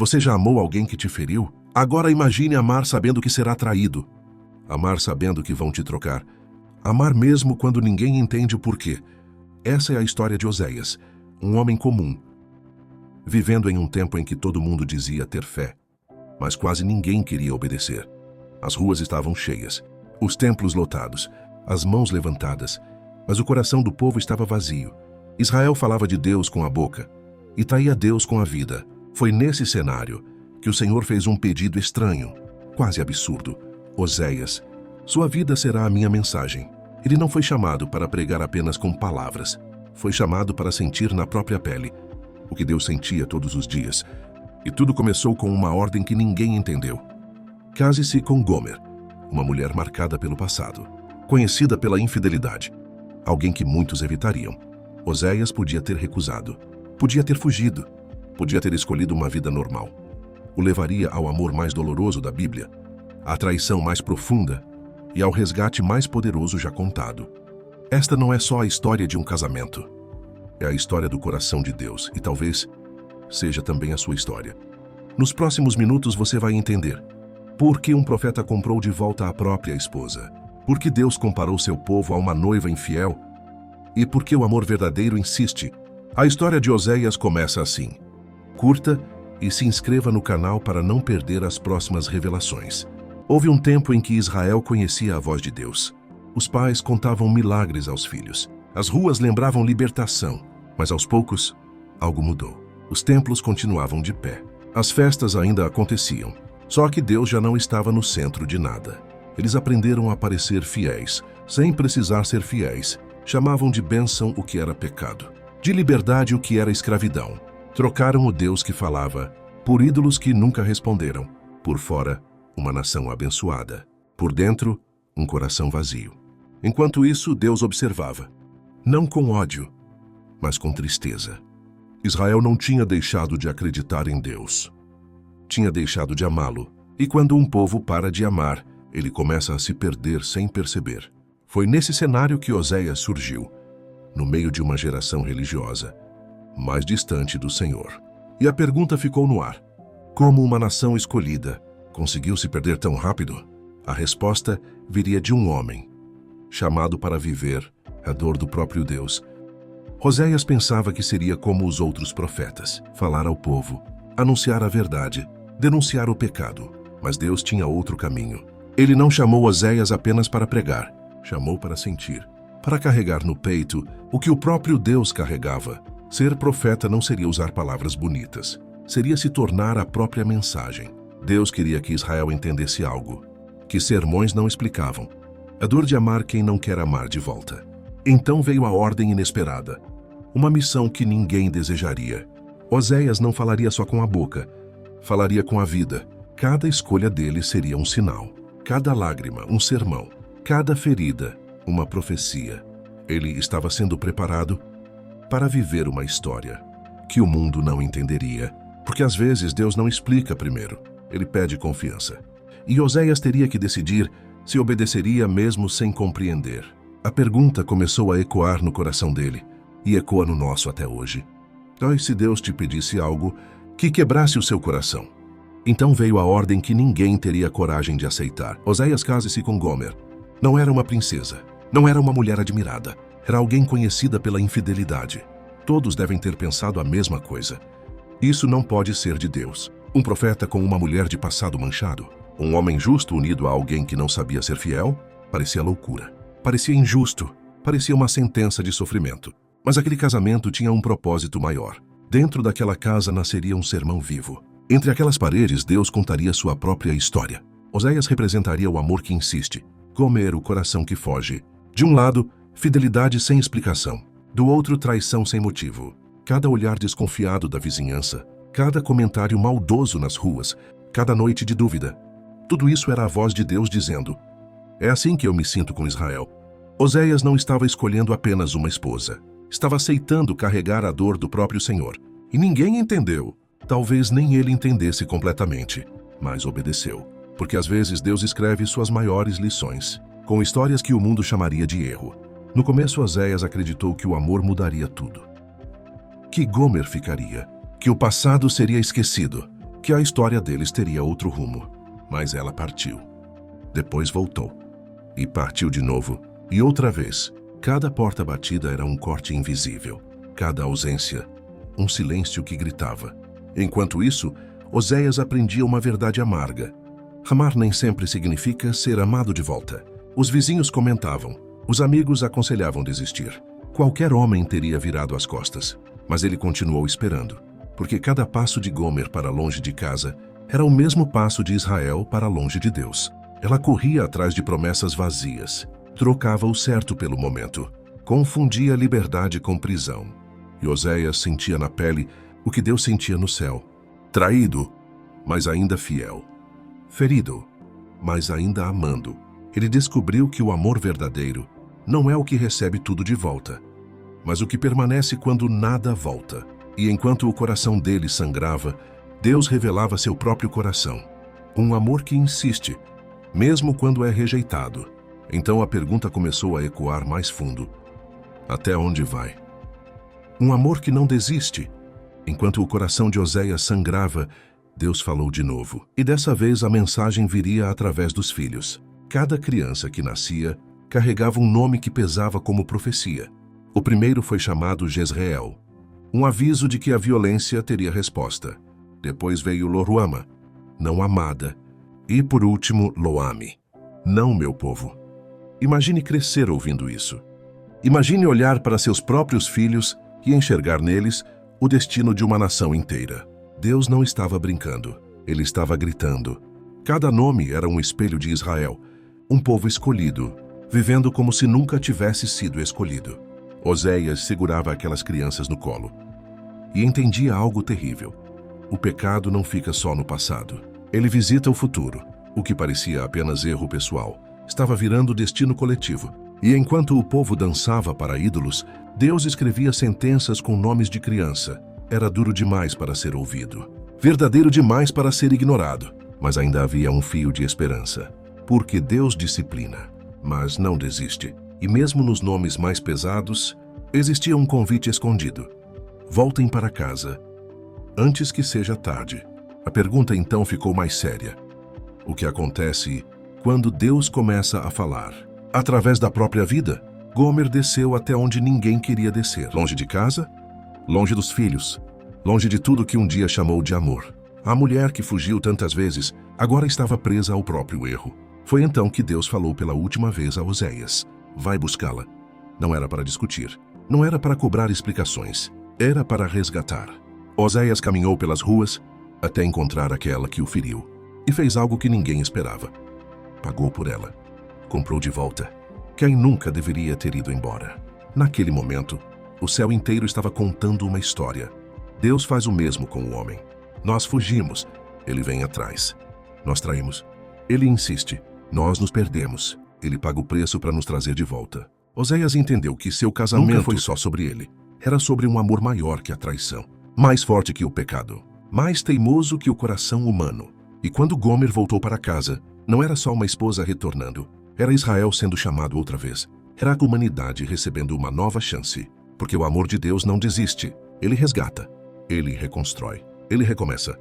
Você já amou alguém que te feriu? Agora imagine amar sabendo que será traído. Amar sabendo que vão te trocar. Amar mesmo quando ninguém entende o porquê. Essa é a história de Oséias, um homem comum, vivendo em um tempo em que todo mundo dizia ter fé, mas quase ninguém queria obedecer. As ruas estavam cheias, os templos lotados, as mãos levantadas, mas o coração do povo estava vazio. Israel falava de Deus com a boca e traía Deus com a vida. Foi nesse cenário que o Senhor fez um pedido estranho, quase absurdo. Oséias, sua vida será a minha mensagem. Ele não foi chamado para pregar apenas com palavras. Foi chamado para sentir na própria pele o que Deus sentia todos os dias. E tudo começou com uma ordem que ninguém entendeu. Case-se com Gomer, uma mulher marcada pelo passado, conhecida pela infidelidade, alguém que muitos evitariam. Oséias podia ter recusado, podia ter fugido, podia ter escolhido uma vida normal. O levaria ao amor mais doloroso da Bíblia, à traição mais profunda e ao resgate mais poderoso já contado. Esta não é só a história de um casamento. É a história do coração de Deus e talvez seja também a sua história. Nos próximos minutos você vai entender por que um profeta comprou de volta a própria esposa, por que Deus comparou seu povo a uma noiva infiel e por que o amor verdadeiro insiste. A história de Oséias começa assim. Curta e se inscreva no canal para não perder as próximas revelações. Houve um tempo em que Israel conhecia a voz de Deus. Os pais contavam milagres aos filhos. As ruas lembravam libertação, mas aos poucos, algo mudou. Os templos continuavam de pé. As festas ainda aconteciam. Só que Deus já não estava no centro de nada. Eles aprenderam a parecer fiéis, sem precisar ser fiéis. Chamavam de bênção o que era pecado, de liberdade o que era escravidão. Trocaram o Deus que falava por ídolos que nunca responderam. Por fora, uma nação abençoada. Por dentro, um coração vazio. Enquanto isso, Deus observava. Não com ódio, mas com tristeza. Israel não tinha deixado de acreditar em Deus. Tinha deixado de amá-lo. E quando um povo para de amar, ele começa a se perder sem perceber. Foi nesse cenário que Oséias surgiu, no meio de uma geração religiosa, mais distante do Senhor. E a pergunta ficou no ar. Como uma nação escolhida conseguiu se perder tão rápido? A resposta viria de um homem, chamado para viver a dor do próprio Deus. Oséias pensava que seria como os outros profetas, falar ao povo, anunciar a verdade, denunciar o pecado. Mas Deus tinha outro caminho. Ele não chamou Oséias apenas para pregar, chamou para sentir, para carregar no peito o que o próprio Deus carregava. Ser profeta não seria usar palavras bonitas, seria se tornar a própria mensagem. Deus queria que Israel entendesse algo, que sermões não explicavam. A dor de amar quem não quer amar de volta. Então veio a ordem inesperada, uma missão que ninguém desejaria. Oséias não falaria só com a boca, falaria com a vida. Cada escolha dele seria um sinal, cada lágrima um sermão, cada ferida uma profecia. Ele estava sendo preparado para viver uma história que o mundo não entenderia, porque às vezes Deus não explica primeiro, ele pede confiança. E Oséias teria que decidir se obedeceria mesmo sem compreender. A pergunta começou a ecoar no coração dele, e ecoa no nosso até hoje. E se Deus te pedisse algo que quebrasse o seu coração? Então veio a ordem que ninguém teria coragem de aceitar. Oséias, case-se com Gomer. Não era uma princesa, não era uma mulher admirada, era alguém conhecida pela infidelidade. Todos devem ter pensado a mesma coisa. Isso não pode ser de Deus. Um profeta com uma mulher de passado manchado? Um homem justo unido a alguém que não sabia ser fiel? Parecia loucura. Parecia injusto. Parecia uma sentença de sofrimento. Mas aquele casamento tinha um propósito maior. Dentro daquela casa nasceria um sermão vivo. Entre aquelas paredes, Deus contaria sua própria história. Oséias representaria o amor que insiste. Gomer, o coração que foge. De um lado, fidelidade sem explicação. Do outro, traição sem motivo. Cada olhar desconfiado da vizinhança. Cada comentário maldoso nas ruas. Cada noite de dúvida. Tudo isso era a voz de Deus dizendo: é assim que eu me sinto com Israel. Oséias não estava escolhendo apenas uma esposa. Estava aceitando carregar a dor do próprio Senhor. E ninguém entendeu. Talvez nem ele entendesse completamente, mas obedeceu. Porque às vezes Deus escreve suas maiores lições, com histórias que o mundo chamaria de erro. No começo, Oséias acreditou que o amor mudaria tudo. Que Gomer ficaria, que o passado seria esquecido. que a história deles teria outro rumo, mas ela partiu. Depois voltou. E partiu de novo, e outra vez. Cada porta batida era um corte invisível. Cada ausência, um silêncio que gritava. Enquanto isso, Oséias aprendia uma verdade amarga. Amar nem sempre significa ser amado de volta. Os vizinhos comentavam, os amigos aconselhavam desistir. Qualquer homem teria virado as costas, mas ele continuou esperando, porque cada passo de Gomer para longe de casa era o mesmo passo de Israel para longe de Deus. Ela corria atrás de promessas vazias, trocava o certo pelo momento, confundia liberdade com prisão. E Oséias sentia na pele o que Deus sentia no céu. Traído, mas ainda fiel. Ferido, mas ainda amando. Ele descobriu que o amor verdadeiro não é o que recebe tudo de volta, mas o que permanece quando nada volta. E enquanto o coração dele sangrava, Deus revelava seu próprio coração. Um amor que insiste, mesmo quando é rejeitado. Então a pergunta começou a ecoar mais fundo. Até onde vai? Um amor que não desiste. Enquanto o coração de Oséias sangrava, Deus falou de novo. E dessa vez a mensagem viria através dos filhos. Cada criança que nascia carregava um nome que pesava como profecia. O primeiro foi chamado Jezreel, um aviso de que a violência teria resposta. Depois veio Loruama, não amada. E por último, Loame, não meu povo. Imagine crescer ouvindo isso. Imagine olhar para seus próprios filhos e enxergar neles o destino de uma nação inteira. Deus não estava brincando, ele estava gritando. Cada nome era um espelho de Israel, um povo escolhido, vivendo como se nunca tivesse sido escolhido. Oséias segurava aquelas crianças no colo e entendia algo terrível. O pecado não fica só no passado. Ele visita o futuro. O que parecia apenas erro pessoal estava virando destino coletivo. E enquanto o povo dançava para ídolos, Deus escrevia sentenças com nomes de criança. Era duro demais para ser ouvido, verdadeiro demais para ser ignorado. Mas ainda havia um fio de esperança. Porque Deus disciplina, mas não desiste. E mesmo nos nomes mais pesados, existia um convite escondido. Voltem para casa, antes que seja tarde. A pergunta então ficou mais séria. O que acontece quando Deus começa a falar? Através da própria vida, Gomer desceu até onde ninguém queria descer. Longe de casa, longe dos filhos, longe de tudo que um dia chamou de amor. A mulher que fugiu tantas vezes, agora estava presa ao próprio erro. Foi então que Deus falou pela última vez a Oséias. Vai buscá-la. Não era para discutir. Não era para cobrar explicações. Era para resgatar. Oséias caminhou pelas ruas até encontrar aquela que o feriu. E fez algo que ninguém esperava. Pagou por ela. Comprou de volta. Quem nunca deveria ter ido embora. Naquele momento, o céu inteiro estava contando uma história. Deus faz o mesmo com o homem. Nós fugimos. Ele vem atrás. Nós traímos. Ele insiste. Nós nos perdemos. Ele paga o preço para nos trazer de volta. Oséias entendeu que seu casamento nunca foi só sobre ele. Era sobre um amor maior que a traição. Mais forte que o pecado. Mais teimoso que o coração humano. E quando Gomer voltou para casa, não era só uma esposa retornando. Era Israel sendo chamado outra vez. Era a humanidade recebendo uma nova chance. Porque o amor de Deus não desiste. Ele resgata. Ele reconstrói. Ele recomeça.